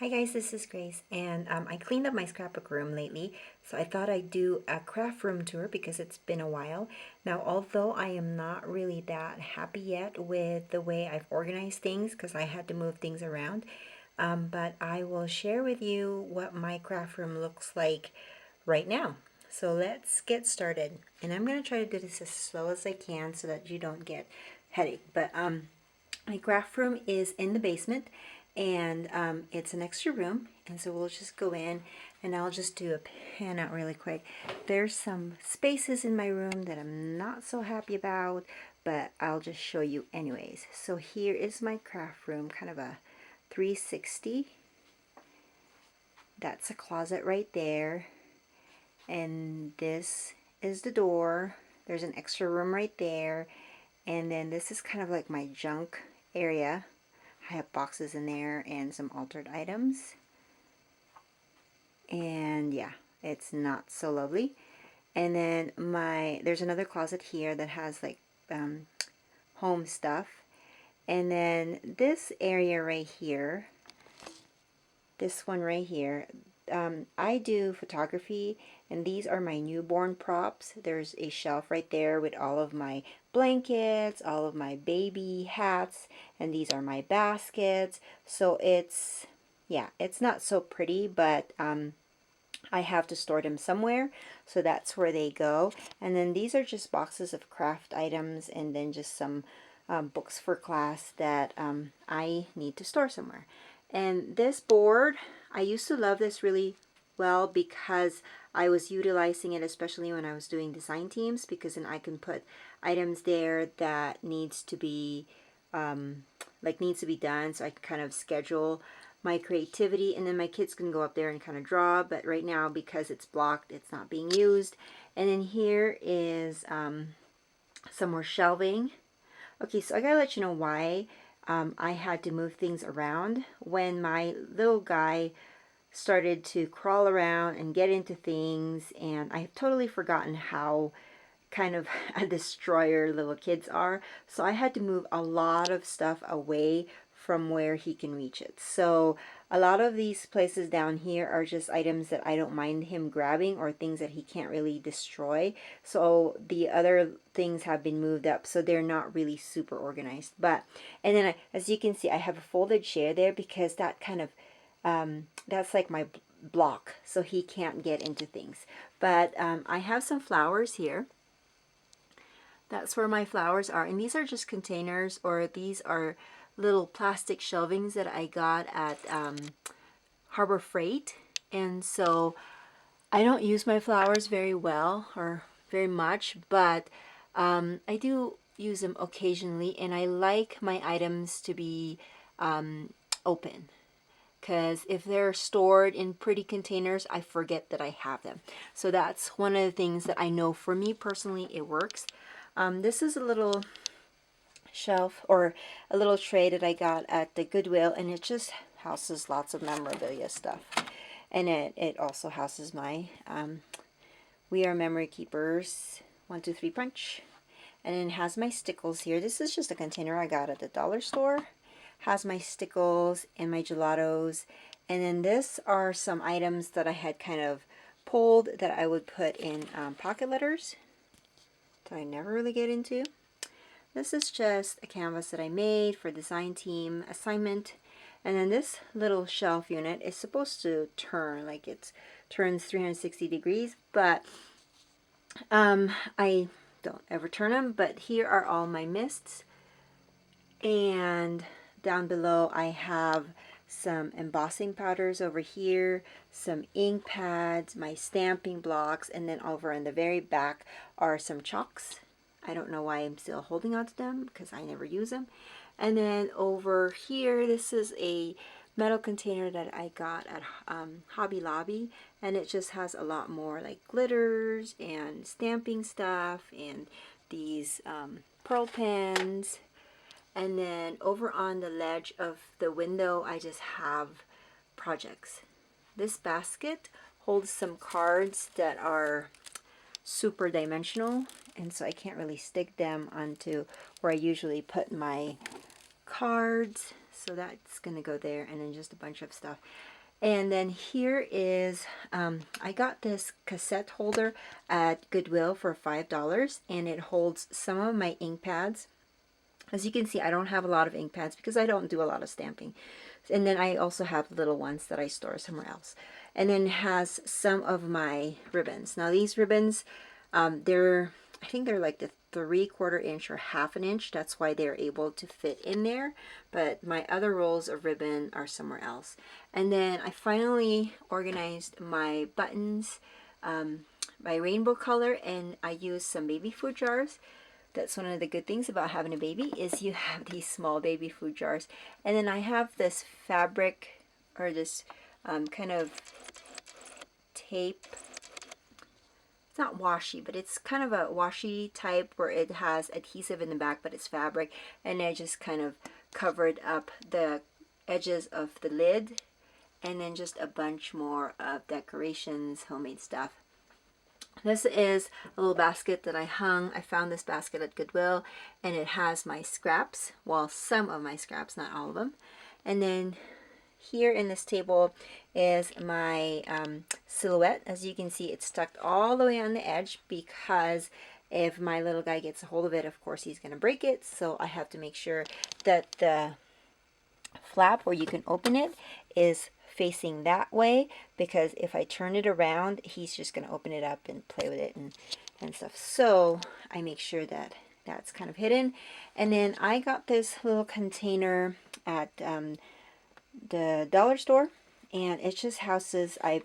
Hi guys, this is Grace, and I cleaned up my scrapbook room lately, so I thought I'd do a craft room tour because it's been a while. Now, although I am not really that happy yet with the way I've organized things because I had to move things around, but I will share with you what my craft room looks like right now. So let's get started, and I'm going to try to do this as slow as I can so that you don't get headache. But my craft room is in the basement, and it's an extra room, and so we'll just go in and I'll just do a pan out really quick. There's some spaces in my room that I'm not so happy about, but I'll just show you anyways. So here is my craft room, kind of a 360. That's a closet right there, and this is the door. There's an extra room right there, and then this is kind of like my junk area. I have boxes in there and some altered items. And yeah, it's not so lovely. And then there's another closet here that has like home stuff. And then this area right here, this one right here, I do photography, and these are my newborn props. There's a shelf right there with all of my blankets, all of my baby hats, and these are my baskets. So yeah, it's not so pretty, but I have to store them somewhere, so that's where they go. And then these are just boxes of craft items, and then just some books for class that I need to store somewhere. And this board, I used to love this really well because I was utilizing it, especially when I was doing design teams, because then I can put items there that needs to be done, so I can kind of schedule my creativity, and then my kids can go up there and kind of draw. But right now, because it's blocked, it's not being used. And then here is some more shelving. Okay, so I gotta let you know why I had to move things around. When my little guy started to crawl around and get into things, and I've totally forgotten how kind of a destroyer little kids are, so I had to move a lot of stuff away from where he can reach it. So a lot of these places down here are just items that I don't mind him grabbing, or things that he can't really destroy. So the other things have been moved up, so they're not really super organized. But and then as you can see, I have a folded chair there because that kind of that's like my block, so he can't get into things. But I have some flowers here. That's where my flowers are, and these are just containers, or these are little plastic shelvings that I got at Harbor Freight. And so I don't use my flowers very well or very much, but I do use them occasionally, and I like my items to be open, because if they're stored in pretty containers, I forget that I have them. So that's one of the things that I know for me personally it works. This is a little shelf, or a little tray that I got at the Goodwill, and it just houses lots of memorabilia stuff. And it also houses my We Are Memory Keepers 1, 2, 3 punch. And it has my stickles here. This is just a container I got at the dollar store. Has my stickles and my gelatos. And then this are some items that I had kind of pulled that I would put in pocket letters that I never really get into. This is just a canvas that I made for design team assignment. And then this little shelf unit is supposed to turn, like it turns 360 degrees, but I don't ever turn them. But here are all my mists, and down below I have some embossing powders over here, some ink pads, my stamping blocks, and then over in the very back are some chalks. I don't know why I'm still holding on to them because I never use them. And then over here, this is a metal container that I got at Hobby Lobby, and it just has a lot more like glitters and stamping stuff and these pearl pens. And then over on the ledge of the window, I just have projects. This basket holds some cards that are super dimensional, and so I can't really stick them onto where I usually put my cards. So that's going to go there, and then just a bunch of stuff. And then here is, I got this cassette holder at Goodwill for $5, and it holds some of my ink pads. As you can see, I don't have a lot of ink pads because I don't do a lot of stamping. And then I also have little ones that I store somewhere else. And then it has some of my ribbons. Now these ribbons, I think they're like the 3/4 inch or 1/2 inch. That's why they're able to fit in there. But my other rolls of ribbon are somewhere else. And then I finally organized my buttons by rainbow color, and I used some baby food jars. That's one of the good things about having a baby, is you have these small baby food jars. And then I have this fabric, or this kind of tape. It's not washi, but it's kind of a washi type where it has adhesive in the back, but it's fabric. And I just kind of covered up the edges of the lid. And then just a bunch more of decorations, homemade stuff. This is a little basket that I hung. I found this basket at Goodwill, and it has my scraps. Well, some of my scraps, not all of them. And then here in this table is my silhouette. As you can see, it's stuck all the way on the edge because if my little guy gets a hold of it, of course he's going to break it. So I have to make sure that the flap where you can open it is facing that way, because if I turn it around, he's just going to open it up and play with it and stuff. So I make sure that that's kind of hidden. And then I got this little container at the dollar store, and it just houses, I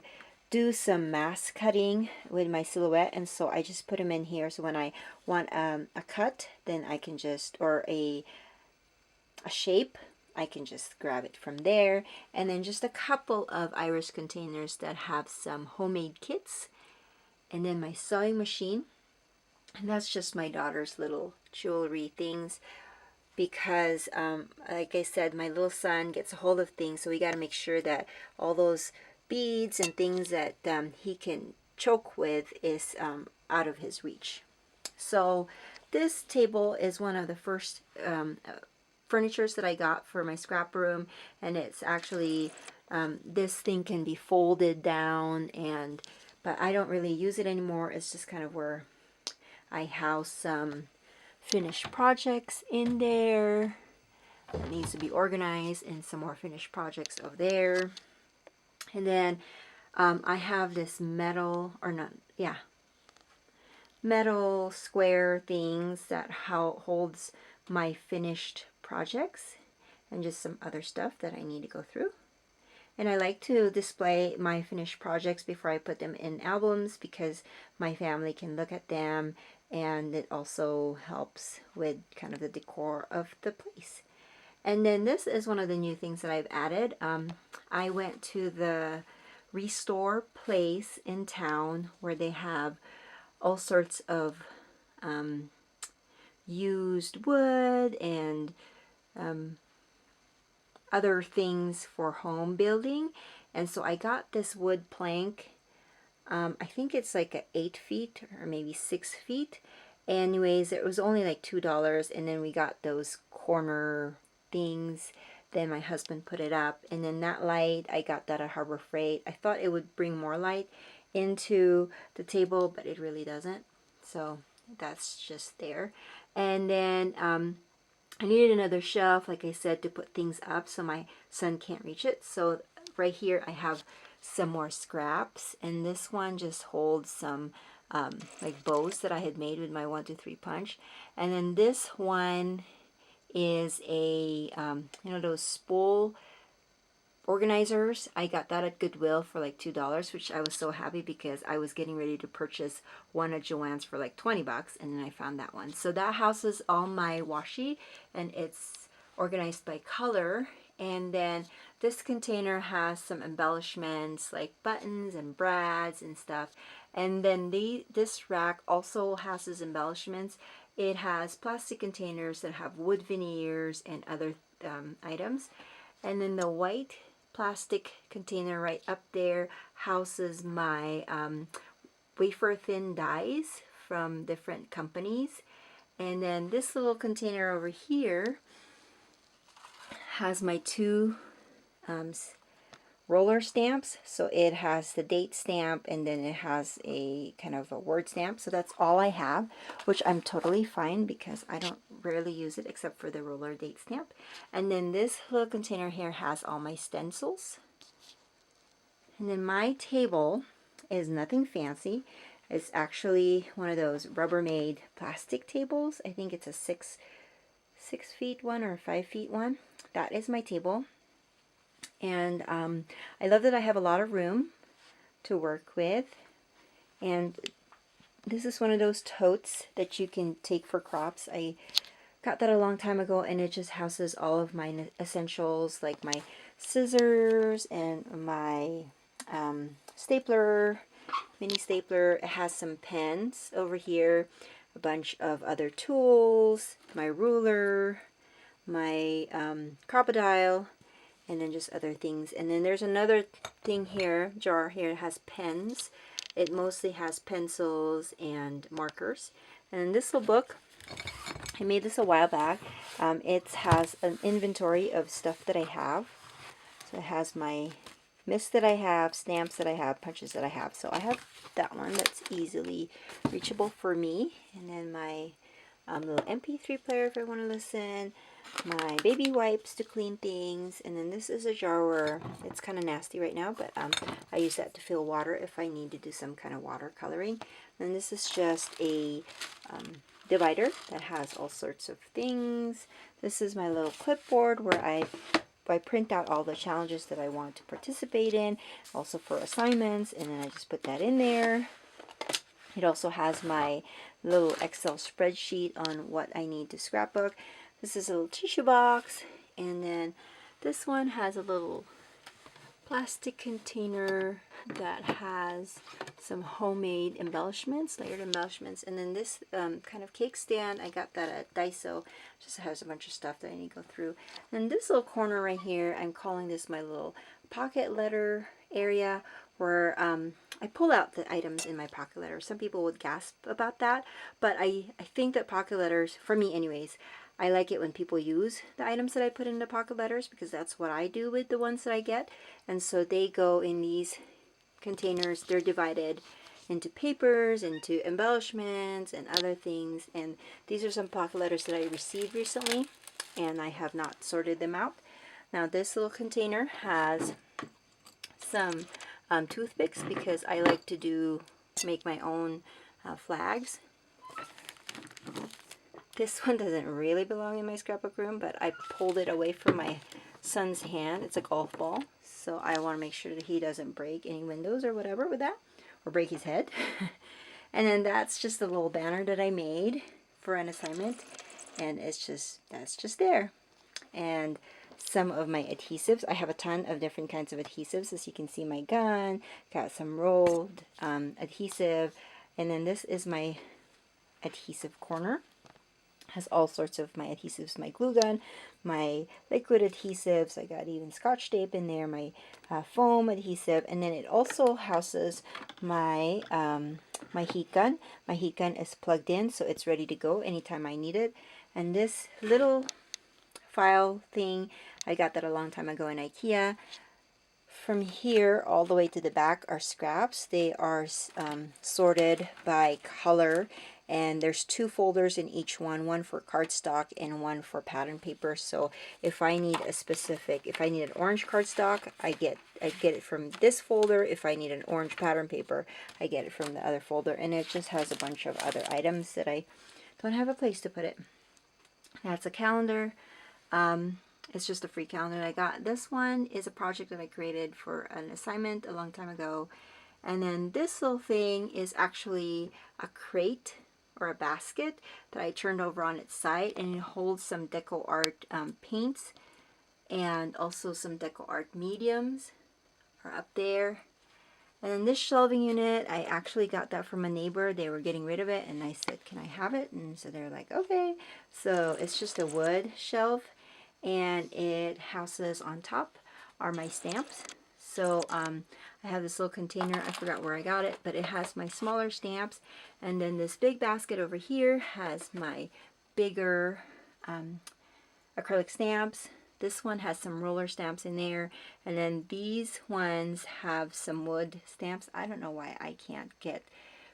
do some mask cutting with my silhouette, and so I just put them in here. So when I want a cut, then I can just, or a shape, I can just grab it from there. And then just a couple of iris containers that have some homemade kits. And then my sewing machine. And that's just my daughter's little jewelry things. Because, like I said, my little son gets a hold of things. So we got to make sure that all those beads and things that he can choke with is out of his reach. So this table is one of the first furnitures that I got for my scrap room, and it's actually this thing can be folded down, but I don't really use it anymore. It's just kind of where I house some finished projects in there. It needs to be organized, and some more finished projects over there. And then I have this metal square things that holds my finished projects and just some other stuff that I need to go through. And I like to display my finished projects before I put them in albums, because my family can look at them, and it also helps with kind of the decor of the place. And then this is one of the new things that I've added. I went to the Restore place in town where they have all sorts of used wood and other things for home building. And so I got this wood plank. I think it's like 8 feet or maybe 6 feet. Anyways, it was only like $2, and then we got those corner things. Then my husband put it up, and then that light, I got that at Harbor Freight. I thought it would bring more light into the table, but it really doesn't. So that's just there. And then I needed another shelf, like I said, to put things up so my son can't reach it. So right here I have some more scraps, and this one just holds some like bows that I had made with my 1, 2, 3 punch. And then this one is a those spool organizers. I got that at Goodwill for like $2, which I was so happy because I was getting ready to purchase one at Joann's for like $20, and then I found that one. So that houses all my washi, and it's organized by color. And then this container has some embellishments like buttons and brads and stuff. And then this rack also houses embellishments. It has plastic containers that have wood veneers and other items. And then the white plastic container right up there houses my wafer thin dies from different companies. And then this little container over here has my 2 roller stamps. So it has the date stamp, and then it has a kind of a word stamp. So that's all I have, which I'm totally fine because I don't rarely use it except for the roller date stamp. And then this little container here has all my stencils. And then my table is nothing fancy. It's actually one of those Rubbermaid plastic tables. I think it's a 6 feet one or 5 feet one. That is my table. And I love that I have a lot of room to work with. And this is one of those totes that you can take for crops. I got that a long time ago, and it just houses all of my essentials, like my scissors and my stapler, mini stapler. It has some pens over here, a bunch of other tools, my ruler, my crocodile, and then just other things. And then there's another thing here, jar here, it has pens. It mostly has pencils and markers. And then this little book, I made this a while back. It has an inventory of stuff that I have. So it has my mist that I have, stamps that I have, punches that I have. So I have that one that's easily reachable for me. And then my little MP3 player if I want to listen, my baby wipes to clean things, and then this is a jar where it's kind of nasty right now, but I use that to fill water if I need to do some kind of watercoloring. And this is just a divider that has all sorts of things. This is my little clipboard where I print out all the challenges that I want to participate in, also for assignments, and then I just put that in there. It also has my little Excel spreadsheet on what I need to scrapbook. This is a little tissue box, and then this one has a little plastic container that has some homemade embellishments, layered embellishments. And then this kind of cake stand, I got that at Daiso. Just has a bunch of stuff that I need to go through. And this little corner right here, I'm calling this my little pocket letter area, where I pull out the items in my pocket letter. Some people would gasp about that, but I think that pocket letters, for me anyways, I like it when people use the items that I put into pocket letters, because that's what I do with the ones that I get. And so they go in these containers. They're divided into papers, into embellishments, and other things. And these are some pocket letters that I received recently, and I have not sorted them out. Now this little container has some toothpicks, because I like to make my own flags. This one doesn't really belong in my scrapbook room, but I pulled it away from my son's hand. It's a golf ball, so I want to make sure that he doesn't break any windows or whatever with that, or break his head. And then that's just a little banner that I made for an assignment, and that's just there. And some of my adhesives. I have a ton of different kinds of adhesives. As you can see, my gun, got some rolled adhesive, and then this is my adhesive corner. Has all sorts of my adhesives, my glue gun, my liquid adhesives. I got even Scotch tape in there, my foam adhesive, and then it also houses my my heat gun. My heat gun is plugged in, so it's ready to go anytime I need it. And this little file thing, I got that a long time ago in IKEA. From here all the way to the back are scraps. They are sorted by color, and there's 2 folders in each one for cardstock and one for pattern paper. So if I need if I need an orange cardstock, I get it from this folder. If I need an orange pattern paper, I get it from the other folder. And it just has a bunch of other items that I don't have a place to put it. That's a calendar. It's just a free calendar that I got. This one is a project that I created for an assignment a long time ago. And then this little thing is actually a crate or a basket that I turned over on its side, and it holds some deco art paints, and also some deco art mediums are up there. And then this shelving unit, I actually got that from a neighbor. They were getting rid of it, and I said, can I have it? And so they're like, okay. So it's just a wood shelf, and it houses on top are my stamps. So I have this little container, I forgot where I got it, but it has my smaller stamps. And then this big basket over here has my bigger acrylic stamps This one has some roller stamps in there, and then these ones have some wood stamps. I don't know why I can't get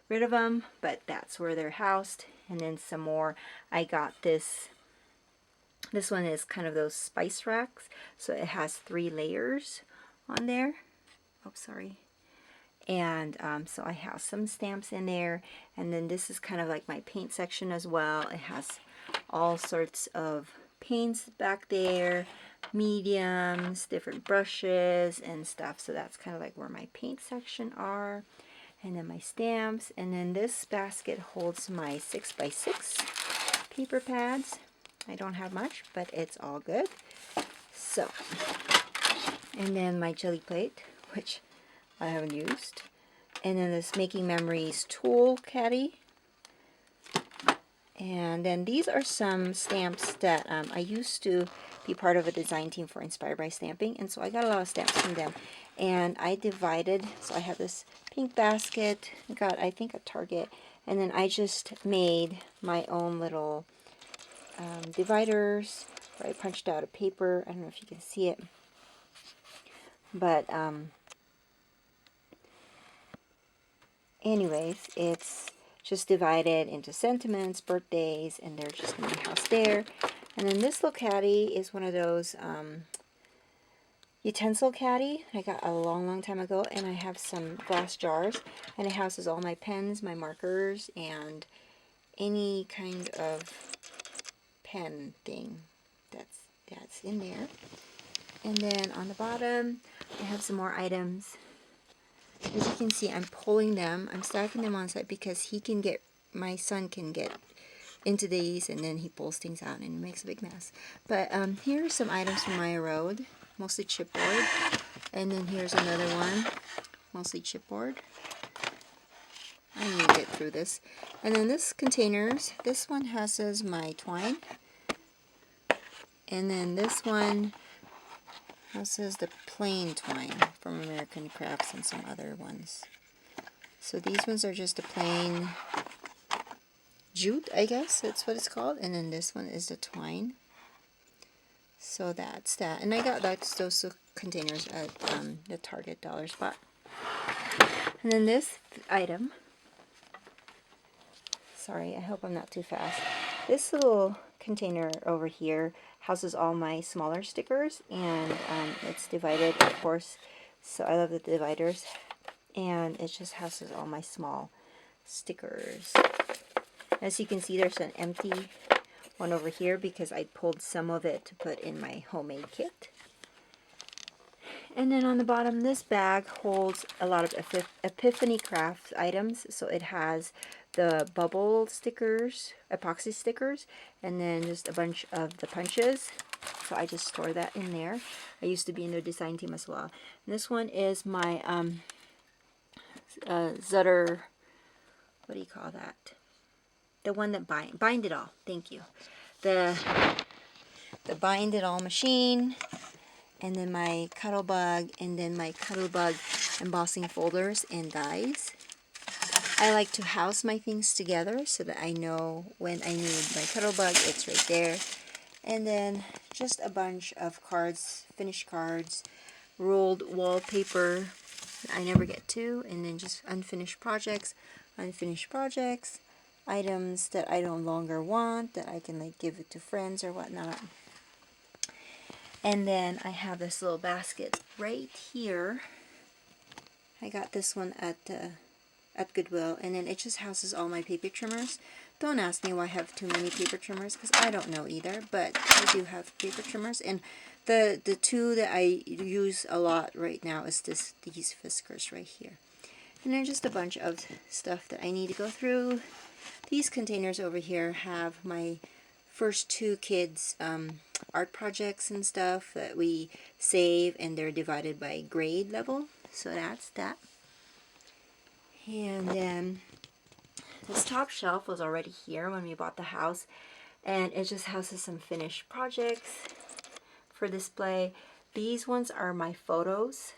rid of them, but that's where they're housed. And then some more. I got this one is kind of those spice racks, so it has 3 layers on there. Oh, sorry. And so I have some stamps in there, and then this is kind of like my paint section as well. It has all sorts of paints back there, mediums, different brushes and stuff. So that's kind of like where my paint section are, and then my stamps. And then this basket holds my 6x6 paper pads. I don't have much, but it's all good. So, and then my jelly plate, which I haven't used. And then this Making Memories tool caddy. And then these are some stamps that I used to be part of a design team for Inspired by Stamping. And so I got a lot of stamps from them. And I divided, so I have this pink basket, I got I think at Target. And then I just made my own little dividers where I punched out a paper. I don't know if you can see it. But anyways, it's just divided into sentiments, birthdays, and they're just going to be housed there. And then this little caddy is one of those utensil caddy I got a long time ago, and I have some glass jars, and it houses all my pens, my markers, and any kind of pen thing that's in there. And then on the bottom, I have some more items. As you can see, I'm pulling them. I'm stacking them on side because my son can get into these, and then he pulls things out and it makes a big mess. But here are some items from Maya Road, mostly chipboard. And then here's another one, mostly chipboard. I need to get through this. And then this containers, this one houses my twine. And then this one houses the plain twine from American Crafts and some other ones. So these ones are just a plain jute, I guess that's what it's called. And then this one is the twine. So that's that. And I got those containers at the Target dollar spot. And then this item, sorry, I hope I'm not too fast. This little container over here houses all my smaller stickers, and it's divided, of course, so I love the dividers, and it just houses all my small stickers. As you can see, there's an empty one over here because I pulled some of it to put in my homemade kit. And then on the bottom, this bag holds a lot of Epiphany Crafts items. So it has the bubble stickers, epoxy stickers, and then just a bunch of the punches. So I just store that in there. I used to be in their design team as well. And this one is my Zutter, what do you call that? The one that bind it all. Thank you. The bind it all machine. And then my Cuttlebug, and then my Cuttlebug embossing folders and dies. I like to house my things together so that I know when I need my Cuttlebug, it's right there. And then just a bunch of cards, finished cards, rolled wallpaper that I never get to, and then just unfinished projects, items that I no longer want, that I can like give it to friends or whatnot. And then I have this little basket right here. I got this one at Goodwill, and then it just houses all my paper trimmers. Don't ask me why I have too many paper trimmers, because I don't know either, but I do have paper trimmers. And the two that I use a lot right now is these Fiskars right here. And then just a bunch of stuff that I need to go through. These containers over here have my first 2 kids' art projects and stuff that we save, and they're divided by grade level. So that's that. And then this top shelf was already here when we bought the house, and it just houses some finished projects for display. These ones are my photos,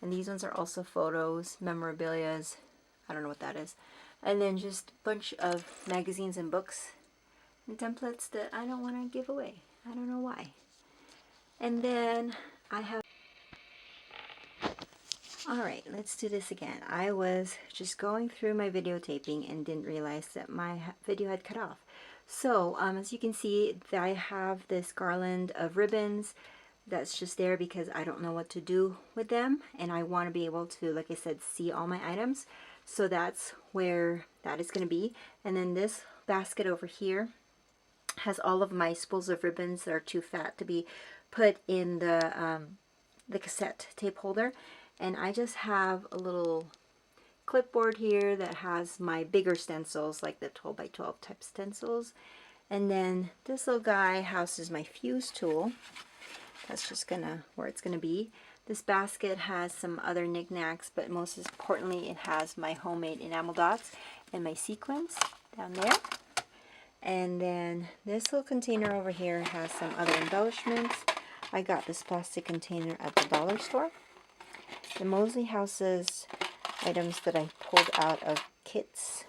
and these ones are also photos, memorabilias, I don't know what that is, and then just a bunch of magazines and books and templates that I don't want to give away. I don't know why. And then I have, all right, let's do this again. I was just going through my videotaping and didn't realize that my video had cut off. So as you can see, I have this garland of ribbons that's just there because I don't know what to do with them, and I want to be able to, like I said, see all my items. So that's where that is going to be. And then this basket over here has all of my spools of ribbons that are too fat to be put in the cassette tape holder. And I just have a little clipboard here that has my bigger stencils, like the 12 by 12 type stencils. And then this little guy houses my fuse tool. That's just where it's gonna be. This basket has some other knickknacks, but most importantly it has my homemade enamel dots and my sequins down there. And then this little container over here has some other embellishments. I got this plastic container at the dollar store. It mostly houses items that I pulled out of kits.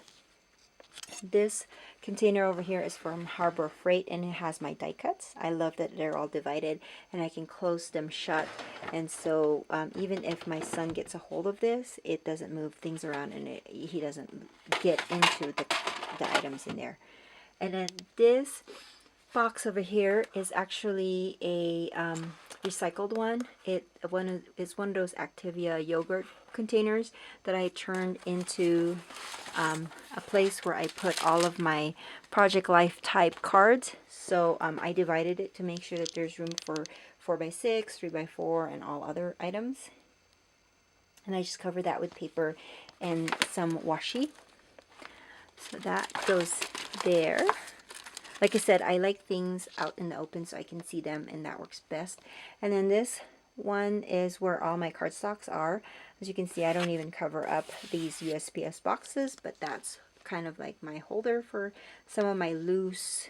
This container over here is from Harbor Freight, and it has my die cuts. I love that they're all divided and I can close them shut, and so even if my son gets a hold of this, it doesn't move things around and he doesn't get into the items in there. And then this box over here is actually a recycled one. It's one of those Activia yogurt containers that I turned into a place where I put all of my Project Life type cards. So I divided it to make sure that there's room for 4x6, 3x4, and all other items. And I just cover that with paper and some washi. So that goes there. Like I said, I like things out in the open so I can see them, and that works best. And then this one is where all my cardstocks are. As you can see, I don't even cover up these USPS boxes, but that's kind of like my holder for some of my loose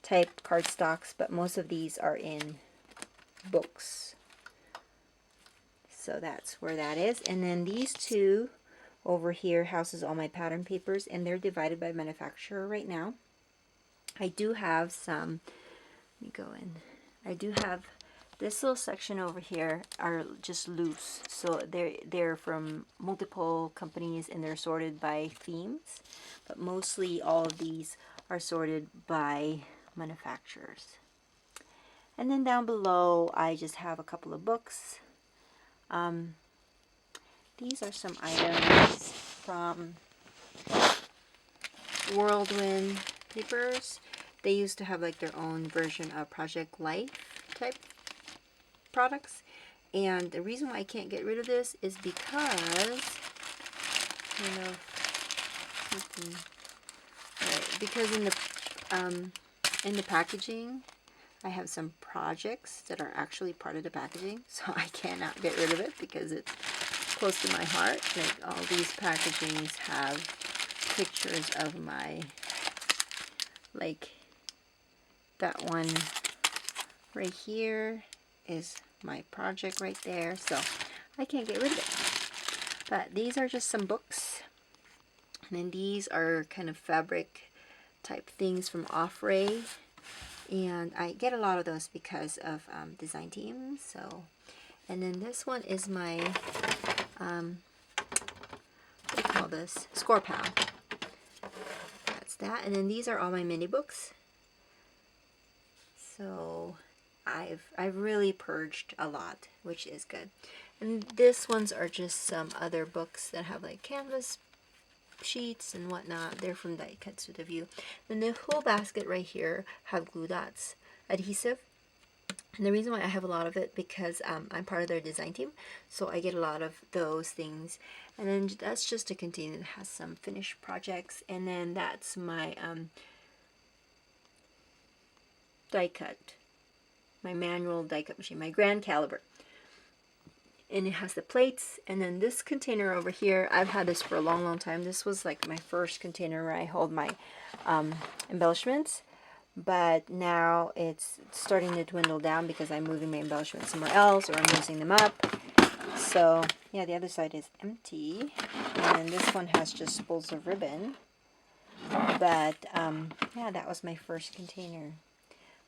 type cardstocks, but most of these are in books. So that's where that is. And then these two over here houses all my pattern papers, and they're divided by manufacturer right now. I do have some, let me go in, I do have this little section over here are just loose, so they're from multiple companies and they're sorted by themes, but mostly all of these are sorted by manufacturers. And then down below I just have a couple of books. These are some items from Whirlwind Papers. They used to have like their own version of Project Life type products, and the reason why I can't get rid of this is because, you know, because in the packaging I have some projects that are actually part of the packaging, so I cannot get rid of it because it's close to my heart. Like all these packagings have pictures of my, like that one right here is my project right there, so I can't get rid of it. But these are just some books, and then these are kind of fabric type things from Offray, and I get a lot of those because of design teams. So, and then this one is my what do you call this, Score Pal. That's that. And then these are all my mini books. So I've really purged a lot, which is good. And this ones are just some other books that have like canvas sheets and whatnot. They're from Die Cuts with a View. And the whole basket right here have glue dots adhesive. And the reason why I have a lot of it because I'm part of their design team, so I get a lot of those things. And then that's just a container that has some finished projects. And then that's my die cut, my manual die cut machine, my Grand Caliber. And it has the plates. And then this container over here, I've had this for a long, long time. This was like my first container where I hold my embellishments. But now it's starting to dwindle down because I'm moving my embellishments somewhere else, or I'm using them up. So yeah, the other side is empty, and then this one has just spools of ribbon. But yeah, that was my first container.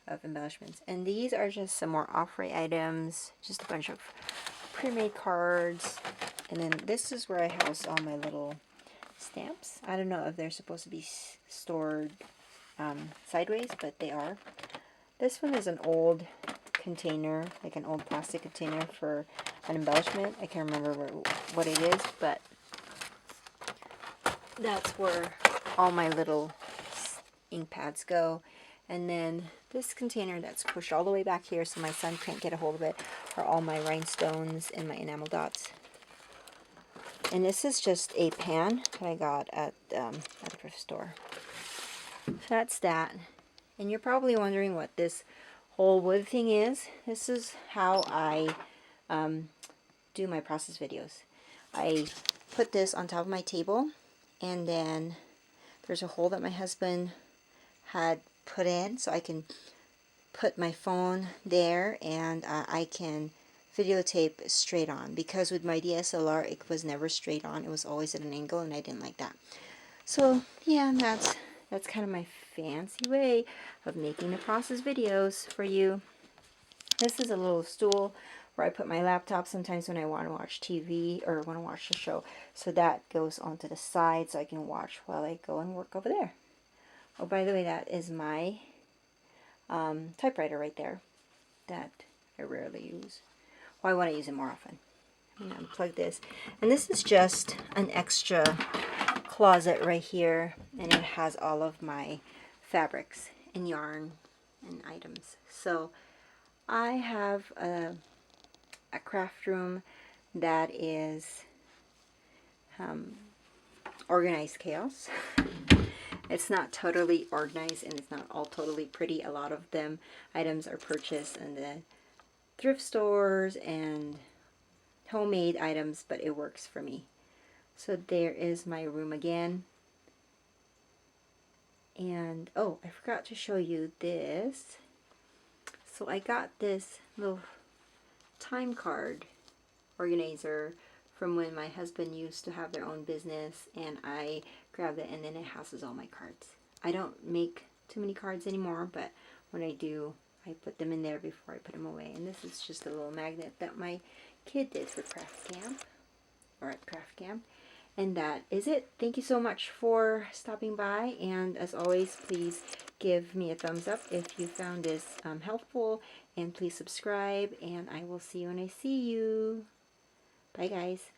of embellishments. And these are just some more off-white items, just a bunch of pre-made cards. And then this is where I house all my little stamps. I don't know if they're supposed to be stored sideways, but they are. This one is an old container, like an old plastic container for an embellishment. I can't remember what it is, but that's where all my little ink pads go. And then this container that's pushed all the way back here so my son can't get a hold of it are all my rhinestones and my enamel dots. And this is just a pan that I got at the thrift store. So that's that. And you're probably wondering what this whole wood thing is. This is how I do my process videos. I put this on top of my table, and then there's a hole that my husband had put in so I can put my phone there, and I can videotape straight on, because with my DSLR it was never straight on, it was always at an angle, and I didn't like that. So yeah, that's kind of my fancy way of making the process videos for you. This is a little stool where I put my laptop sometimes when I want to watch TV or want to watch a show. So that goes onto the side so I can watch while I go and work over there. Oh, by the way, that is my typewriter right there that I rarely use. Well, I want to use it more often. I'm going to unplug this. And this is just an extra closet right here, and it has all of my fabrics and yarn and items. So I have a craft room that is organized chaos. It's not totally organized, and it's not all totally pretty. A lot of them items are purchased in the thrift stores and homemade items, but it works for me. So there is my room again. And oh, I forgot to show you this. So I got this little time card organizer from when my husband used to have their own business, and I grabbed it, and then it houses all my cards. I don't make too many cards anymore, but when I do, I put them in there before I put them away. And this is just a little magnet that my kid did for craft camp, or at craft camp. And that is it. Thank you so much for stopping by, and as always, please give me a thumbs up if you found this helpful, and please subscribe, and I will see you when I see you. Bye guys.